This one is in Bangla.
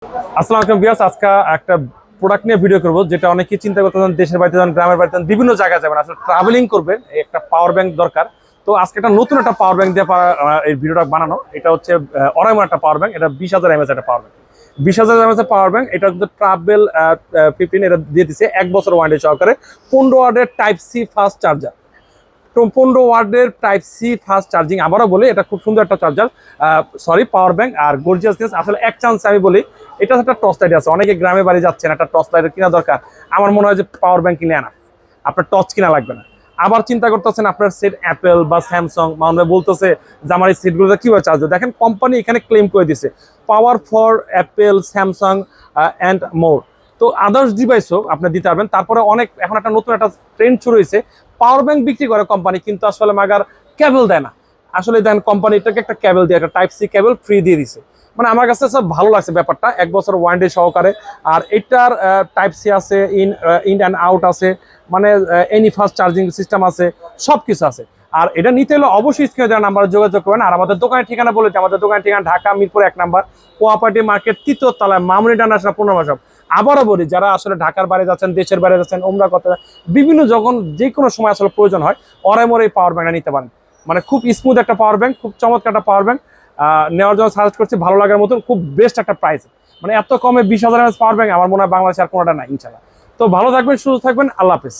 আসসালামু আলাইকুম ভিউয়ার্স, আজকে একটা প্রোডাক্ট নিয়ে ভিডিও করব যেটা অনেকেই চিন্তা করতেছেন, দেশের বাড়িতে যান, গ্রামের বাড়িতে যান, বিভিন্ন জায়গায় যাবেন, আসলে ট্রাভেলিং করবেন, একটা পাওয়ার ব্যাংক দরকার। তো আজকে একটা নতুন একটা পাওয়ার ব্যাংক দিয়ে এই ভিডিওটা বানানো। এটা হচ্ছে অরাইমো একটা পাওয়ার ব্যাংক, এটা 20,000 mAh একটা power bank. 20,000 mAh power bank, এটা কিন্তু ট্রাভেল 15 এটা দিয়ে দিচ্ছে 1 বছর ওয়ারেন্টি সহকারে। 15 ওয়াটের টাইপ সি ফাস্ট চার্জার, 15 ওয়াটের টাইপ সি ফাস্ট চার্জিং। আবারও বলি, এটা খুব সুন্দর একটা চার্জার, পাওয়ার ব্যাংক। আর গর্জিয়াসনেস আসলে এক চান্স আমি বলি, এটা একটা টর্চ লাইট আছে, অনেকে গ্রামে বাড়ি যাচ্ছেন, একটা টর্চ লাইটের কিনা দরকার। আমার মনে হয় যে পাওয়ার ব্যাংক কিনে আনা, আপনার টর্চ কিনা লাগবে না। আবার চিন্তা করতেছেন আপনার সেট অ্যাপেল বা স্যামসাং, মানুষ বলতেছে যে আমার এই সেটগুলোতে কীভাবে চার্জ দেবে। দেখেন কোম্পানি এখানে ক্লেম করে দিছে পাওয়ার for Apple, Samsung and more. তো আদার্স ডিভাইসও আপনি দিতে পারবেন। তারপরে অনেক এখন একটা নতুন একটা ট্রেন্ড শুরু হয়েছে, পাওয়ার ব্যাংক বিক্রি করে কোম্পানি, কিন্তু আসলে মাগার কেবল দেয় না। আসলে দেন কোম্পানিটাকে একটা কেবল দিয়ে, একটা টাইপ সি কেবল ফ্রি দিয়ে দিছে। মানে আমার কাছে সব ভালো লাগছে ব্যাপারটা, 1 বছর ওয়ারেন্টি সহকারে। আর এটার টাইপ সি আছে, ইন অ্যান্ড আউট আছে, মানে এনি ফাস্ট চার্জিং সিস্টেম আছে, সব কিছু আছে। আর এটা নিতে হলে অবশ্যই স্ক্রিনে দেওয়া নাম্বারে যোগাযোগ করবেন। আর আমাদের দোকানের ঠিকানা বলেছে, আমাদের দোকানের ঠিকানা ঢাকা মিরপুর 1 নাম্বার, কোয়াপাটি মার্কেট, 3য় তলায়, মামুনি ইন্টারন্যাশনাল পূর্ণমা শপ। আবারও বলি, যারা আসলে ঢাকার বাইরে যাচ্ছেন, দেশের বাইরে যাচ্ছেন, ওমরা করতে, বিভিন্ন যখন যে কোনো সময় আসলে প্রয়োজন হয়, অরাইমোর এই পাওয়ার ব্যাংকটা নিতে পারেন। মানে খুব স্মুথ একটা পাওয়ার ব্যাংক, খুব চমৎকার একটা পাওয়ার ব্যাংক। নেওয়ার জন্য সাজেস্ট করছি, ভালো লাগার মতন, খুব বেস্ট একটা প্রাইস। মানে এত কমে 20,000 mAh পাওয়ার ব্যাংক আমার মনে হয় বাংলাদেশে আর কোনোটা নাই ইনশাল্লাহ। তো ভালো থাকবেন, সুস্থ থাকবেন, আল্লাহ হাফেজ।